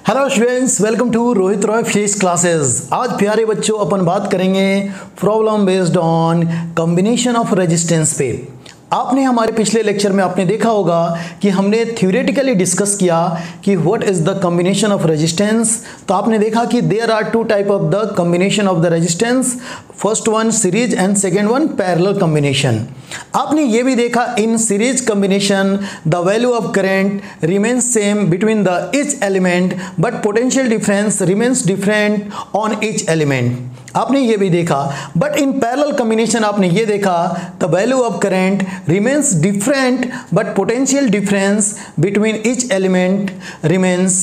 Hello students, welcome to Rohit Roy physics classes. आज प्यारे बच्चों अपन बात करेंगे problem based on combination of resistance पे। आपने हमारे पिछले लेक्चर में आपने देखा होगा कि हमने थ्योरेटिकली डिस्कस किया कि what is the combination of resistance. तो आपने देखा कि there are two type of the combination of the resistance, first one series and second one parallel combination. आपने ये भी देखा in series combination the value of current remains same between the each element but potential difference remains different on each element. आपने ये भी देखा। But in parallel combination आपने ये देखा the value of current remains different but potential difference between each element remains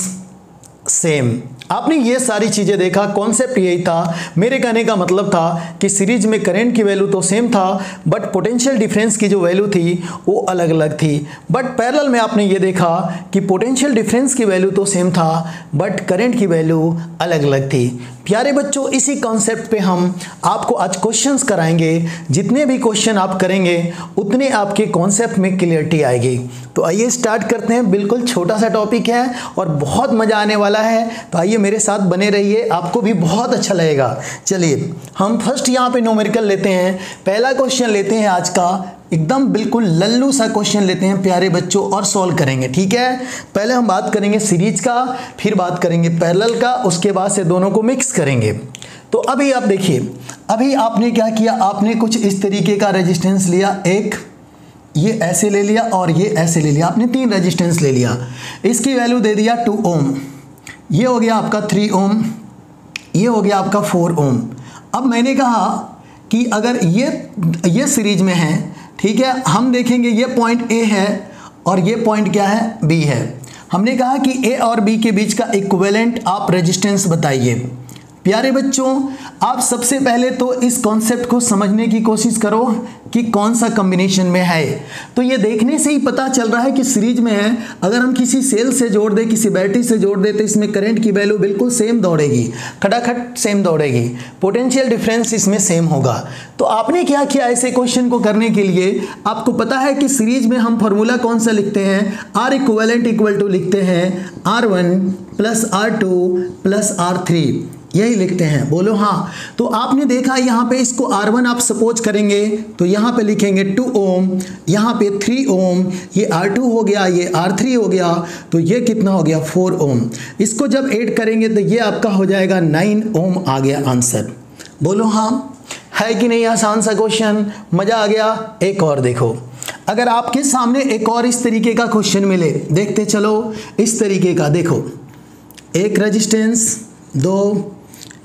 same. आपने ये सारी चीज़ें देखा। कॉन्सेप्ट यही था, मेरे कहने का मतलब था कि सीरीज में करंट की वैल्यू तो सेम था बट पोटेंशियल डिफरेंस की जो वैल्यू थी वो अलग अलग थी। बट पैरेलल में आपने ये देखा कि पोटेंशियल डिफरेंस की वैल्यू तो सेम था बट करंट की वैल्यू अलग अलग थी। प्यारे बच्चों, इसी कॉन्सेप्ट पे हम आपको आज क्वेश्चंस कराएंगे। जितने भी क्वेश्चन आप करेंगे उतने आपके कॉन्सेप्ट में क्लियरिटी आएगी। तो आइए स्टार्ट करते हैं। बिल्कुल छोटा सा टॉपिक है और बहुत मज़ा आने वाला है, तो आइए मेरे साथ बने रहिए, आपको भी बहुत अच्छा लगेगा। चलिए हम फर्स्ट यहाँ पे न्यूमेरिकल लेते हैं। पहला क्वेश्चन लेते हैं आज का, एकदम बिल्कुल लल्लू सा क्वेश्चन लेते हैं प्यारे बच्चों और सॉल्व करेंगे। ठीक है, पहले हम बात करेंगे सीरीज का, फिर बात करेंगे पैरेलल का, उसके बाद से दोनों को मिक्स करेंगे। तो अभी आप देखिए, अभी आपने क्या किया, आपने कुछ इस तरीके का रेजिस्टेंस लिया, एक ये ऐसे ले लिया और ये ऐसे ले लिया। आपने तीन रेजिस्टेंस ले लिया, इसकी वैल्यू दे दिया 2 ओम, ये हो गया आपका 3 ओम, ये हो गया आपका 4 ओम। अब मैंने कहा कि अगर ये सीरीज में है, ठीक है, हम देखेंगे ये पॉइंट ए है और ये पॉइंट क्या है, बी है। हमने कहा कि ए और बी के बीच का इक्विवेलेंट आप रेजिस्टेंस बताइए। प्यारे बच्चों, आप सबसे पहले तो इस कॉन्सेप्ट को समझने की कोशिश करो कि कौन सा कॉम्बिनेशन में है। तो ये देखने से ही पता चल रहा है कि सीरीज में है। अगर हम किसी सेल से जोड़ दें, किसी बैटरी से जोड़ दें, तो इसमें करंट की वैल्यू बिल्कुल सेम दौड़ेगी, खटाखट सेम दौड़ेगी, पोटेंशियल डिफरेंस इसमें सेम होगा। तो आपने क्या किया, ऐसे क्वेश्चन को करने के लिए आपको पता है कि सीरीज में हम फॉर्मूला कौन सा लिखते हैं, आर इक्विवेलेंट इक्वल टू लिखते हैं R1 plus R2 plus R3, यही लिखते हैं। बोलो हाँ। तो आपने देखा यहाँ पे इसको R1 आप सपोज करेंगे तो यहाँ पे लिखेंगे 2 ओम, यहाँ पे 3 ओम, ये R2 हो गया, ये R3 हो गया, तो ये कितना हो गया 4 ओम। इसको जब ऐड करेंगे तो ये आपका हो जाएगा 9 ओम आ गया आंसर। बोलो हाँ, है कि नहीं आसान सा क्वेश्चन, मज़ा आ गया। एक और देखो, अगर आपके सामने एक और इस तरीके का क्वेश्चन मिले, देखते चलो इस तरीके का। देखो, एक रेजिस्टेंस, 2,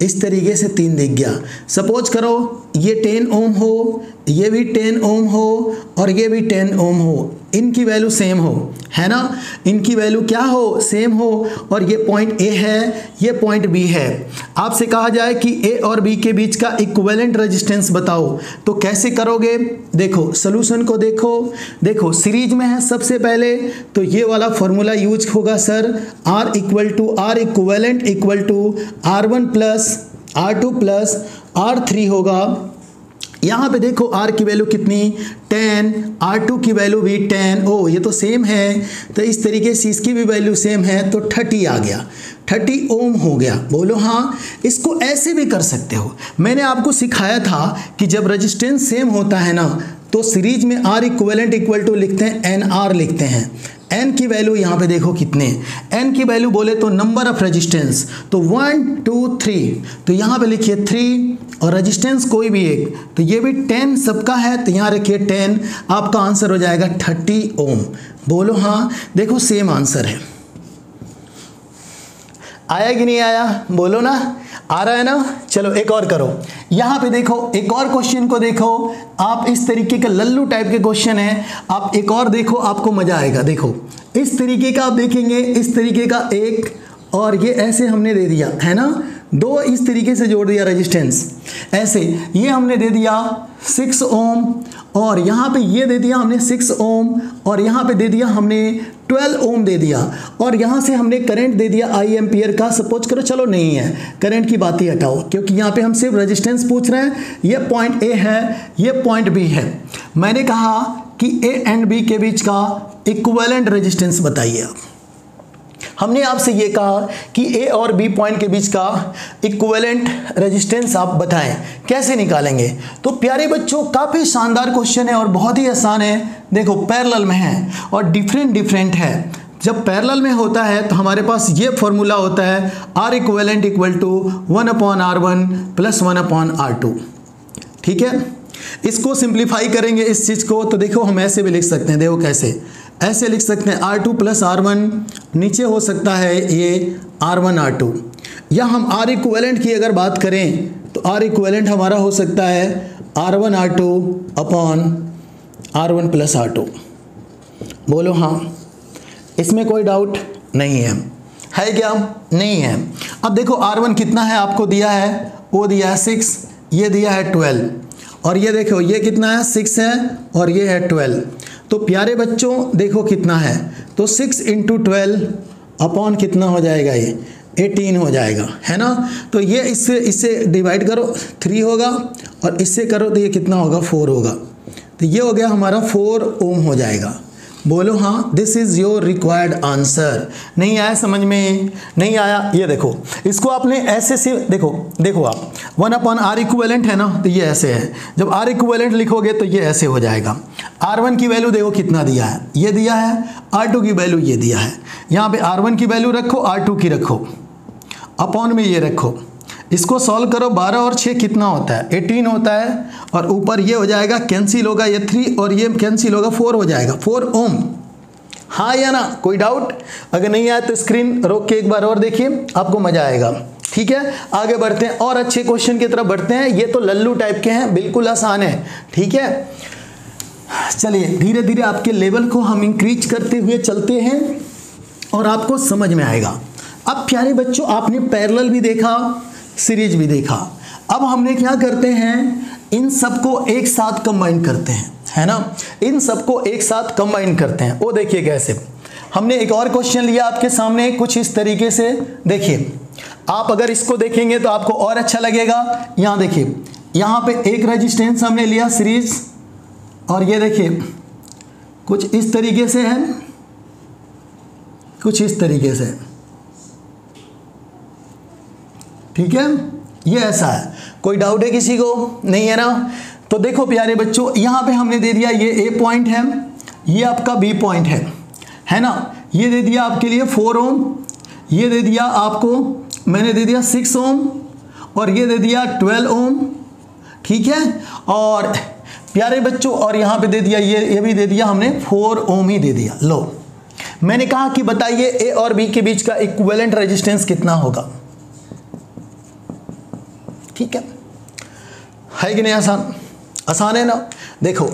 इस तरीके से 3 दिख गया। सपोज करो ये 10 ओम हो, ये भी 10 ओम हो और ये भी 10 ओम हो, इनकी वैल्यू सेम हो, है ना, इनकी वैल्यू क्या हो, सेम हो, और ये पॉइंट ए है, ये पॉइंट बी है। आपसे कहा जाए कि ए और बी के बीच का इक्विवेलेंट रेजिस्टेंस बताओ, तो कैसे करोगे। देखो सॉल्यूशन को देखो, देखो सीरीज में है सबसे पहले तो ये वाला फॉर्मूला यूज होगा sir, R equivalent equal to R1 plus R2 plus R3 होगा। यहाँ पे देखो R की वैल्यू कितनी, 10, R2 की वैल्यू भी 10, ओ ये तो सेम है, तो इस तरीके से इसकी भी वैल्यू सेम है, तो 30 आ गया, 30 ओम हो गया। बोलो हाँ। इसको ऐसे भी कर सकते हो, मैंने आपको सिखाया था कि जब रेजिस्टेंस सेम होता है ना तो सीरीज में R इक्विवेलेंट इक्वल टू लिखते हैं NR लिखते हैं। n की वैल्यू यहाँ पे देखो कितने, n की वैल्यू बोले तो नंबर ऑफ रेजिस्टेंस, तो 1 2 3, तो यहाँ पे लिखिए 3 और रेजिस्टेंस कोई भी एक, तो ये भी 10 सबका है, तो यहाँ रखिए 10, आपका आंसर हो जाएगा 30 ओम। बोलो हाँ। देखो सेम आंसर है, आया कि नहीं आया, बोलो ना, आ रहा है ना। चलो एक और करो, यहाँ पे देखो एक और क्वेश्चन को देखो आप, इस तरीके का लल्लू टाइप के क्वेश्चन है, आप एक और देखो, आपको मजा आएगा। देखो इस तरीके का आप देखेंगे, इस तरीके का एक, और ये ऐसे हमने दे दिया है ना, 2 इस तरीके से जोड़ दिया रेजिस्टेंस, ऐसे ये हमने दे दिया 6 ओम, और यहाँ पे ये दे दिया हमने 6 ओम, और यहाँ पे दे दिया हमने 12 ओम दे दिया, और यहाँ से हमने करंट दे दिया I एम्पियर का। सपोज करो, चलो नहीं है, करंट की बात ही हटाओ, क्योंकि यहाँ पे हम सिर्फ रेजिस्टेंस पूछ रहे हैं। ये पॉइंट ए है, ये पॉइंट बी है। मैंने कहा कि ए एंड बी के बीच का इक्विवेलेंट रेजिस्टेंस बताइए आप। हमने आपसे ये कहा कि ए और बी पॉइंट के बीच का इक्विवेलेंट रेजिस्टेंस आप बताएं, कैसे निकालेंगे। तो प्यारे बच्चों काफ़ी शानदार क्वेश्चन है और बहुत ही आसान है। देखो पैरेलल में है और डिफरेंट है। जब पैरेलल में होता है तो हमारे पास ये फॉर्मूला होता है R equivalent equal to 1/R1 plus 1/R2। ठीक है, इसको सिंप्लीफाई करेंगे इस चीज़ को, तो देखो हम ऐसे भी लिख सकते हैं। देखो कैसे, ऐसे लिख सकते हैं R2 प्लस R1, नीचे हो सकता है ये R1 R2, या हम R इक्विवेलेंट की अगर बात करें तो R इक्विवेलेंट हमारा हो सकता है R1 R2 upon R1 plus R2। बोलो हाँ, इसमें कोई डाउट नहीं है क्या? नहीं है। अब देखो R1 कितना है आपको दिया है, वो दिया है 6, ये दिया है 12, और ये देखो ये कितना है 6 है और ये है 12। तो प्यारे बच्चों देखो कितना है, तो 6 × 12 अपॉन कितना हो जाएगा, ये 18 हो जाएगा, है ना। तो ये इससे डिवाइड करो 3 होगा, और इससे करो तो ये कितना होगा 4 होगा। तो ये हो गया हमारा 4 ओम हो जाएगा। बोलो हाँ, this is your required answer. नहीं आया समझ में? नहीं आया? ये देखो, इसको आपने ऐसे से देखो आप 1/R इक्विवेलेंट है ना, तो ये ऐसे है। जब R इक्विवेलेंट लिखोगे तो ये ऐसे हो जाएगा। R1 की वैल्यू देखो कितना दिया है, ये दिया है। R2 की वैल्यू ये दिया है। यहाँ पे R1 की वैल्यू रखो, R2 की रखो, अपॉन में ये रखो। इसको सॉल्व करो, 12 और 6 कितना होता है, 18 होता है, और ऊपर ये हो जाएगा कैंसिल होगा, ये 3 और ये कैंसिल होगा, 4 हो जाएगा, 4 ओम। हाँ या ना? कोई डाउट? अगर नहीं आया तो स्क्रीन रोक के एक बार और देखिए, आपको मजा आएगा। ठीक है, आगे बढ़ते हैं और अच्छे क्वेश्चन की तरफ बढ़ते हैं। ये तो लल्लू टाइप के हैं, बिल्कुल आसान है। ठीक है, चलिए धीरे धीरे आपके लेवल को हम इंक्रीज करते हुए चलते हैं और आपको समझ में आएगा। अब प्यारे बच्चों आपने पैरेलल भी देखा, सीरीज भी देखा। अब हमने क्या करते हैं, इन सबको एक साथ कंबाइन करते हैं, है ना। इन सबको एक साथ कंबाइन करते हैं। वो देखिए कैसे, हमने एक और क्वेश्चन लिया आपके सामने कुछ इस तरीके से। देखिए, आप अगर इसको देखेंगे तो आपको और अच्छा लगेगा। यहाँ देखिए, यहाँ पे एक रेजिस्टेंस हमने लिया सीरीज, और ये देखिए कुछ इस तरीके से है, कुछ इस तरीके से। ठीक है, ये ऐसा है। कोई डाउट है किसी को? नहीं है ना। तो देखो प्यारे बच्चों, यहाँ पे हमने दे दिया ये A पॉइंट है, ये आपका B पॉइंट है ना। ये दे दिया आपके लिए 4 ओम, ये दे दिया आपको, मैंने दे दिया 6 ओम, और ये दे दिया 12 ओम। ठीक है, और प्यारे बच्चों और यहाँ पे दे दिया ये भी दे दिया हमने 4 ओम ही दे दिया। लो, मैंने कहा कि बताइए A और B के बीच का इक्विवेलेंट रेजिस्टेंस कितना होगा। ठीक है कि नहीं? आसान है ना। देखो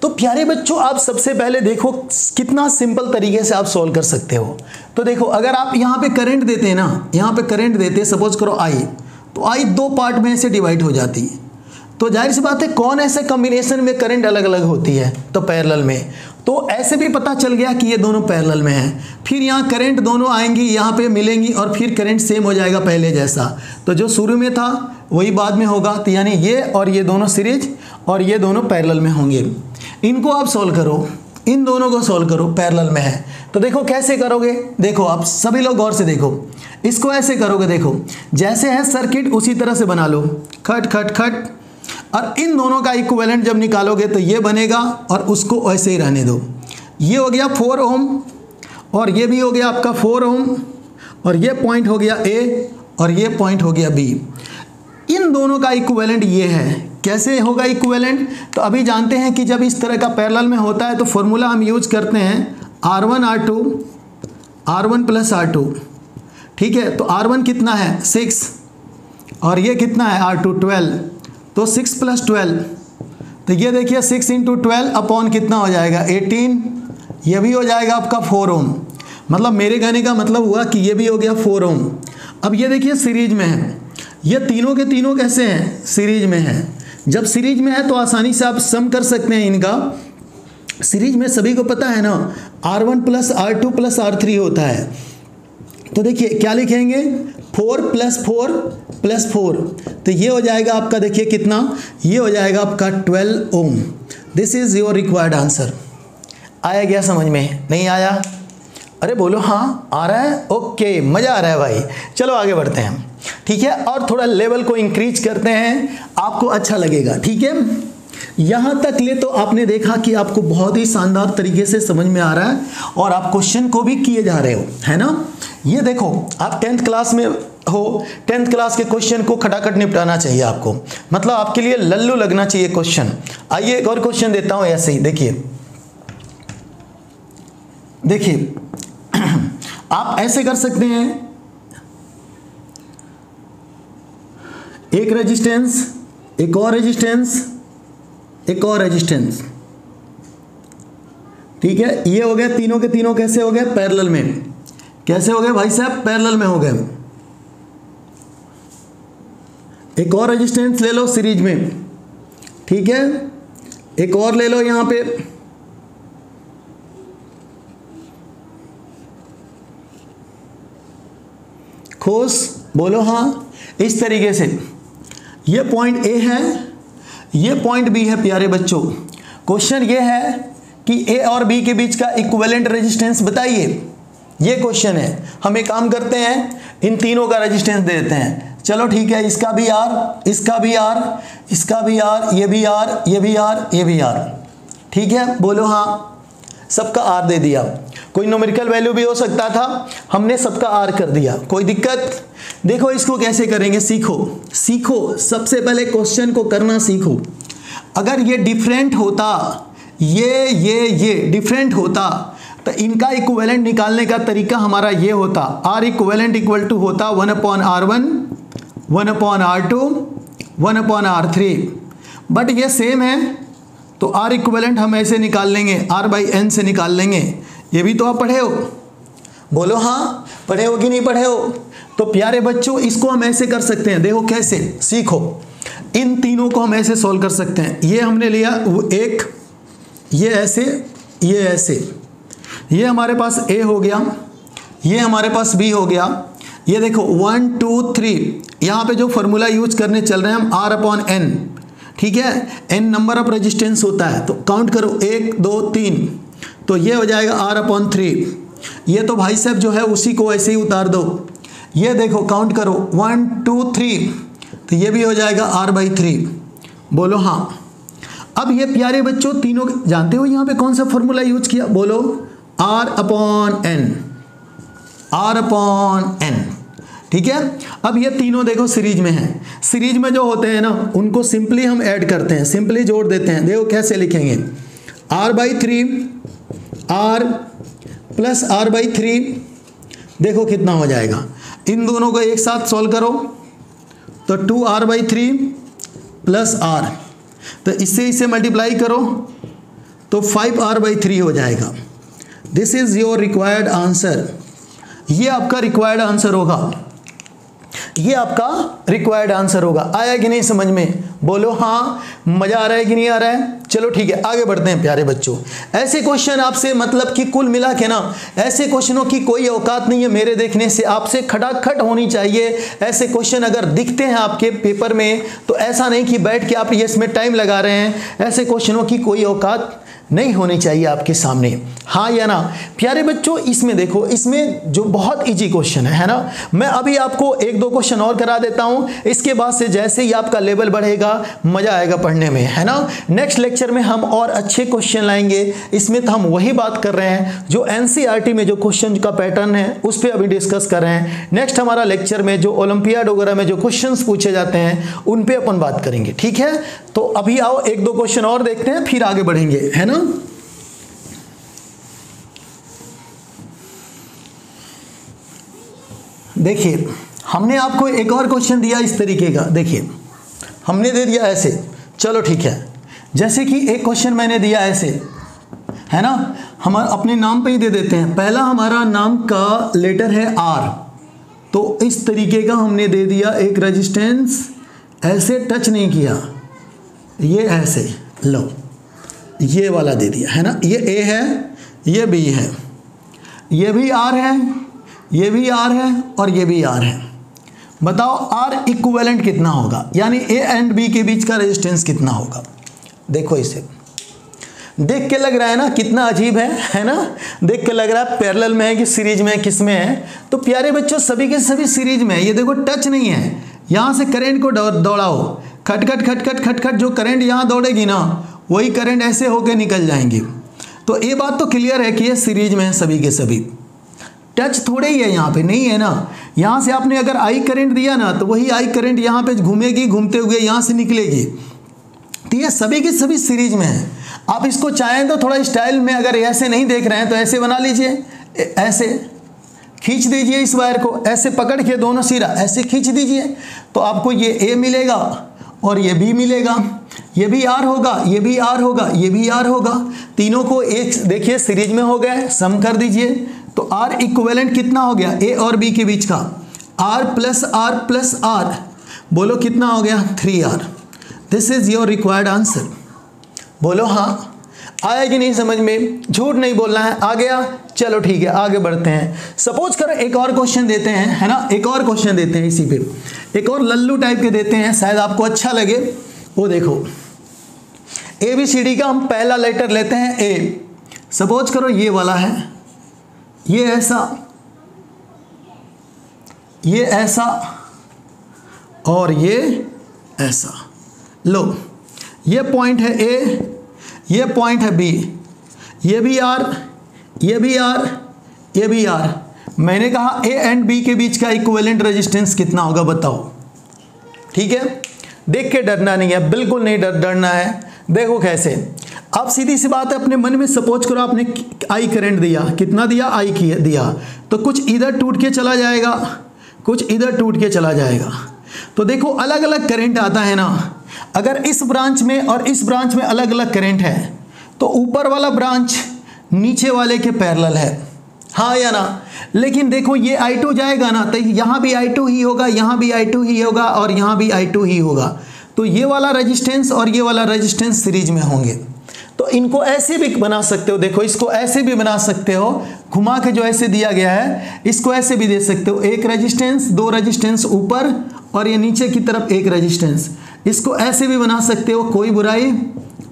तो प्यारे बच्चों, आप सबसे पहले देखो कितना सिंपल तरीके से आप सॉल्व कर सकते हो। तो देखो, अगर आप यहाँ पे करंट देते हैं ना, यहाँ पे करंट देते, सपोज करो I, तो I 2 पार्ट में से डिवाइड हो जाती है। तो जाहिर सी बात है, कौन ऐसे कॉम्बिनेशन में करंट अलग अलग होती है, तो पैरेलल में। तो ऐसे भी पता चल गया कि ये दोनों पैरेलल में हैं। फिर यहाँ करंट दोनों आएंगी, यहाँ पे मिलेंगी, और फिर करंट सेम हो जाएगा पहले जैसा। तो जो शुरू में था वही बाद में होगा। तो यानी ये और ये दोनों सीरीज और ये दोनों पैरेलल में होंगे। इनको आप सॉल्व करो, इन दोनों को सॉल्व करो, पैरेलल में है। तो देखो कैसे करोगे, देखो आप सभी लोग गौर से देखो, इसको ऐसे करोगे। देखो जैसे है सर्किट उसी तरह से बना लो, खट खट खट, और इन दोनों का इक्विवेलेंट जब निकालोगे तो ये बनेगा, और उसको ऐसे ही रहने दो। ये हो गया 4 ओम, और ये भी हो गया आपका 4 ओम, और ये पॉइंट हो गया A, और ये पॉइंट हो गया B। इन दोनों का इक्विवेलेंट ये है। कैसे होगा इक्विवेलेंट? तो अभी जानते हैं कि जब इस तरह का पैरेलल में होता है तो फॉर्मूला हम यूज करते हैं R1 R2, R1 plus R2। ठीक है, तो R1 कितना है 6, और ये कितना है R2 12, तो 6 + 12, तो ये देखिए 6 × 12 अपॉन कितना हो जाएगा 18, ये भी हो जाएगा आपका 4 ओम। मतलब मेरे कहने का मतलब हुआ कि ये भी हो गया 4 ओम। अब ये देखिए सीरीज में है, ये तीनों के तीनों कैसे हैं, सीरीज में है। जब सीरीज में है तो आसानी से आप सम कर सकते हैं इनका। सीरीज में सभी को पता है ना, R1 + R2 + R3 होता है। तो देखिए क्या लिखेंगे, 4 + 4 + 4, तो ये हो जाएगा आपका, देखिए कितना, ये हो जाएगा आपका 12 ohm. This is your required answer. आया गया समझ में? नहीं आया? अरे बोलो हाँ आ रहा है, ओके मज़ा आ रहा है भाई। चलो आगे बढ़ते हैं, ठीक है, और थोड़ा लेवल को इंक्रीज करते हैं, आपको अच्छा लगेगा, ठीक है। यहाँ तक ले तो आपने देखा कि आपको बहुत ही शानदार तरीके से समझ में आ रहा है और आप क्वेश्चन को भी किए जा रहे हो, है ना। ये देखो आप 10th क्लास में हो, 10th क्लास के क्वेश्चन को खटाखट निपटाना चाहिए आपको, मतलब आपके लिए लल्लू लगना चाहिए क्वेश्चन। आइए एक और क्वेश्चन देता हूँ ऐसे ही, देखिए देखिए आप ऐसे कर सकते हैं, एक रेजिस्टेंस, एक और रेजिस्टेंस, एक और रेजिस्टेंस, ठीक है। ये हो गए तीनों के तीनों कैसे हो गए, पैरेलल में। कैसे हो गए भाई साहब, पैरेलल में हो गए। एक और रेजिस्टेंस ले लो सीरीज में, ठीक है, एक और ले लो यहां पे, खोस बोलो हाँ। इस तरीके से ये पॉइंट ए है, ये पॉइंट बी है प्यारे बच्चों। क्वेश्चन ये है कि ए और बी के बीच का इक्विवेलेंट रेजिस्टेंस बताइए, ये क्वेश्चन है। हम एक काम करते हैं, इन तीनों का रेजिस्टेंस दे देते हैं। चलो ठीक है, इसका भी आर, इसका भी आर, इसका भी आर, ये भी आर, ये भी आर, ये भी आर, ठीक है, बोलो हाँ। सबका आर दे दिया, कोई न्यूमेरिकल वैल्यू भी हो सकता था, हमने सबका आर कर दिया, कोई दिक्कत। देखो इसको कैसे करेंगे, सीखो सीखो, सबसे पहले क्वेश्चन को करना सीखो। अगर ये डिफरेंट होता, ये डिफरेंट होता, तो इनका इक्विवेलेंट निकालने का तरीका हमारा ये होता, आर इक्विवेलेंट इक्वल टू होता 1/r1, 1/r2, 1/r3, बट ये सेम है तो आर इक्विवेलेंट हम ऐसे निकाल लेंगे, r/n से निकाल लेंगे। ये भी तो आप पढ़े हो, बोलो हाँ, पढ़े हो कि नहीं पढ़े हो। तो प्यारे बच्चों इसको हम ऐसे कर सकते हैं, देखो कैसे, सीखो। इन तीनों को हम ऐसे सॉल्व कर सकते हैं। ये हमने लिया एक, ये ऐसे, ये ऐसे, ये हमारे पास a हो गया, ये हमारे पास b हो गया। ये देखो 1 2 3, यहाँ पे जो फॉर्मूला यूज करने चल रहे हैं हम r/n, ठीक है, n नंबर ऑफ रेजिस्टेंस होता है, तो काउंट करो 1 2 3, तो ये हो जाएगा r/3। ये तो भाई साहब जो है उसी को ऐसे ही उतार दो। ये देखो काउंट करो 1 2 3, तो ये भी हो जाएगा r/3, बोलो हाँ। अब ये प्यारे बच्चों तीनों जानते हो यहाँ पे कौन सा फॉर्मूला यूज किया, बोलो r/n, r/n, ठीक है। अब ये तीनों देखो सीरीज में हैं, सीरीज में जो होते हैं ना उनको सिंपली हम ऐड करते हैं, सिंपली जोड़ देते हैं। देखो कैसे लिखेंगे, r/3 r प्लस r/3, देखो कितना हो जाएगा। इन दोनों को एक साथ सॉल्व करो तो 2r/3 प्लस r, तो इससे इसे मल्टीप्लाई करो तो 5r/3 हो जाएगा। This is your required answer, ये आपका रिक्वायर्ड आंसर होगा, ये आपका रिक्वायर्ड आंसर होगा। आया कि नहीं समझ में, बोलो हाँ। मजा आ रहा है कि नहीं आ रहा है। चलो ठीक है आगे बढ़ते हैं प्यारे बच्चों। ऐसे क्वेश्चन आपसे मतलब कि कुल मिला के ना ऐसे क्वेश्चनों की कोई औकात नहीं है मेरे देखने से, आपसे खटाखट होनी चाहिए। ऐसे क्वेश्चन अगर दिखते हैं आपके पेपर में तो ऐसा नहीं कि बैठ के आप ये इसमें टाइम लगा रहे हैं, ऐसे क्वेश्चनों की कोई औकात नहीं होनी चाहिए आपके सामने, हाँ या ना प्यारे बच्चों। इसमें देखो, इसमें जो बहुत इजी क्वेश्चन है ना, मैं अभी आपको एक दो क्वेश्चन और करा देता हूं, इसके बाद से जैसे ही आपका लेवल बढ़ेगा मजा आएगा पढ़ने में, है ना। नेक्स्ट लेक्चर में हम और अच्छे क्वेश्चन लाएंगे। इसमें तो हम वही बात कर रहे हैं जो एनसीईआरटी में जो क्वेश्चन का पैटर्न है उस पर अभी डिस्कस कर रहे हैं। नेक्स्ट हमारा लेक्चर में जो ओलंपियाड वगैरह में जो क्वेश्चन पूछे जाते हैं उन पर अपन बात करेंगे, ठीक है। तो अभी आओ एक दो क्वेश्चन और देखते हैं फिर आगे बढ़ेंगे, है ना। देखिए हमने आपको एक और क्वेश्चन दिया इस तरीके का, देखिए हमने दे दिया ऐसे, चलो ठीक है। जैसे कि एक क्वेश्चन मैंने दिया ऐसे, है ना, हम अपने नाम पे ही दे देते हैं। पहला हमारा नाम का लेटर है R, तो इस तरीके का हमने दे दिया एक रेजिस्टेंस, ऐसे टच नहीं किया, ये ऐसे लो, ये वाला दे दिया, है ना। ये A है, ये B है, ये भी R है, ये भी R है और ये भी R है। बताओ R इक्विवेलेंट कितना होगा, यानी A एंड B के बीच का रेजिस्टेंस कितना होगा। देखो इसे, देख के लग रहा है ना कितना अजीब है ना। देख के लग रहा है पैरेलल में है कि सीरीज में है, किस में है। तो प्यारे बच्चों सभी के सभी सीरीज में है। ये देखो टच नहीं है, यहाँ से करंट को दौड़ाओ, खटखट खटखट खटखट, जो करंट यहाँ दौड़ेगी ना वही करंट ऐसे होके निकल जाएंगे। तो ये बात तो क्लियर है कि ये सीरीज में है सभी के सभी। टच थोड़े ही है, यहाँ पे नहीं है ना। यहाँ से आपने अगर आई करंट दिया ना तो वही आई करंट यहाँ पे घूमेगी, घूमते हुए यहाँ से निकलेगी। तो ये सभी की सभी सीरीज में है। आप इसको चाहें तो थोड़ा स्टाइल में, अगर ऐसे नहीं देख रहे हैं तो ऐसे बना लीजिए, ऐसे खींच दीजिए इस वायर को, ऐसे पकड़ के दोनों सिरा ऐसे खींच दीजिए तो आपको ये ए मिलेगा और ये बी मिलेगा। ये भी आर होगा, ये भी आर होगा, ये भी आर होगा। तीनों को एक देखिए सीरीज में हो गया, सम कर दीजिए तो आर इक्विवेलेंट कितना हो गया ए और बी के बीच का, आर प्लस आर, बोलो कितना हो गया 3R। This is your required answer. बोलो हाँ। आया कि नहीं समझ में, झूठ नहीं बोलना है। आ गया, चलो ठीक है आगे बढ़ते हैं। सपोज करो एक और क्वेश्चन देते हैं, है ना, एक और क्वेश्चन देते हैं इसी पे, एक और लल्लू टाइप के देते हैं, शायद आपको अच्छा लगे। वो देखो ABCD का हम पहला लेटर लेते हैं ए। सपोज करो ये वाला है, ये ऐसा, ये ऐसा और ये ऐसा। लो ये पॉइंट है ए, ये पॉइंट है बी, ये भी आर, ये भी आर, ये भी आर। मैंने कहा ए एंड बी के बीच का इक्विवेलेंट रेजिस्टेंस कितना होगा बताओ। ठीक है, देख के डरना नहीं है, बिल्कुल नहीं डरना है। देखो कैसे, आप सीधी सी बात है अपने मन में सपोज करो आपने आई करंट दिया, कितना दिया आई दिया, तो कुछ इधर टूट के चला जाएगा, कुछ इधर टूट के चला जाएगा। तो देखो अलग अलग करंट आता है ना। अगर इस ब्रांच में और इस ब्रांच में अलग अलग करंट है तो ऊपर वाला ब्रांच नीचे वाले के पैरेलल है, हाँ या ना। लेकिन देखो ये I2 जाएगा ना तो यहाँ भी I2 ही होगा, यहाँ भी I2 ही होगा और यहाँ भी I2 ही होगा। तो ये वाला रेजिस्टेंस और ये वाला रेजिस्टेंस सीरीज में होंगे। तो इनको ऐसे भी बना सकते हो, देखो इसको ऐसे भी बना सकते हो, घुमा के जो ऐसे दिया गया है इसको ऐसे भी दे सकते हो। एक रेजिस्टेंस, दो रेजिस्टेंस ऊपर और ये नीचे की तरफ एक रेजिस्टेंस, इसको ऐसे भी बना सकते हो, कोई बुराई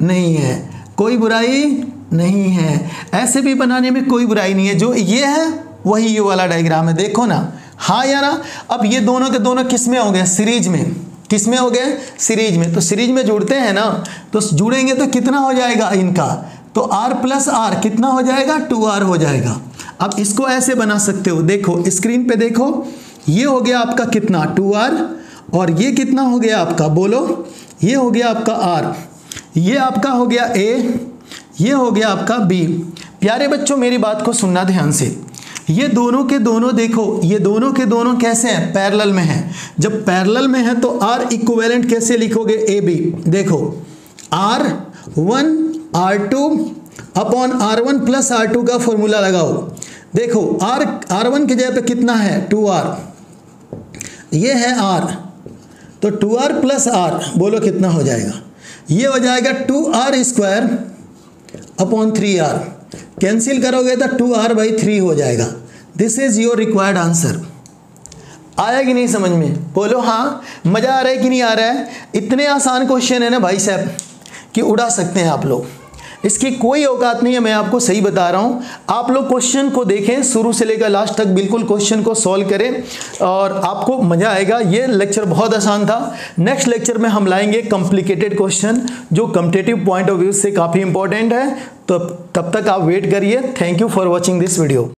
नहीं है, कोई बुराई नहीं है। ऐसे भी बनाने में कोई बुराई नहीं है। जो ये है वही ये वाला डायग्राम है, देखो ना, हाँ या ना। अब ये दोनों के दोनों किस में हो गए, सीरीज में। किस में हो गए, सीरीज में। तो सीरीज में जुड़ते हैं ना, तो जुड़ेंगे तो कितना हो जाएगा इनका, तो R प्लस R कितना हो जाएगा 2R हो जाएगा। अब इसको ऐसे बना सकते हो, देखो स्क्रीन पे देखो, ये हो गया आपका कितना 2R और ये कितना हो गया आपका, बोलो, ये हो गया आपका R, ये आपका हो गया A, ये हो गया आपका B। प्यारे बच्चों मेरी बात को सुनना ध्यान से, ये दोनों के दोनों देखो, ये दोनों के दोनों कैसे हैं, पैरेलल में हैं। जब पैरेलल में है तो R इक्विवेलेंट कैसे लिखोगे, AB। देखो R1 R2 upon R1 plus R2 का फॉर्मूला लगाओ। देखो R1 की जगह पे कितना है 2R, ये है R, तो 2R प्लस R बोलो कितना हो जाएगा, ये हो जाएगा 2R square upon 3R। Cancel करोगे तो 2R बाई 3 हो जाएगा। This is your required answer. आया कि नहीं समझ में, बोलो हाँ। मज़ा आ रहा है कि नहीं आ रहा है। इतने आसान क्वेश्चन है ना भाई साहब कि उड़ा सकते हैं आप लोग, इसकी कोई औकात नहीं है। मैं आपको सही बता रहा हूँ, आप लोग क्वेश्चन को देखें शुरू से लेकर लास्ट तक, बिल्कुल क्वेश्चन को सॉल्व करें और आपको मज़ा आएगा। ये लेक्चर बहुत आसान था। नेक्स्ट लेक्चर में हम लाएंगे कॉम्प्लिकेटेड क्वेश्चन जो कॉम्पिटिटिव पॉइंट ऑफ व्यू से काफ़ी इंपॉर्टेंट है। तो तब तक आप वेट करिए। Thank you for watching this video.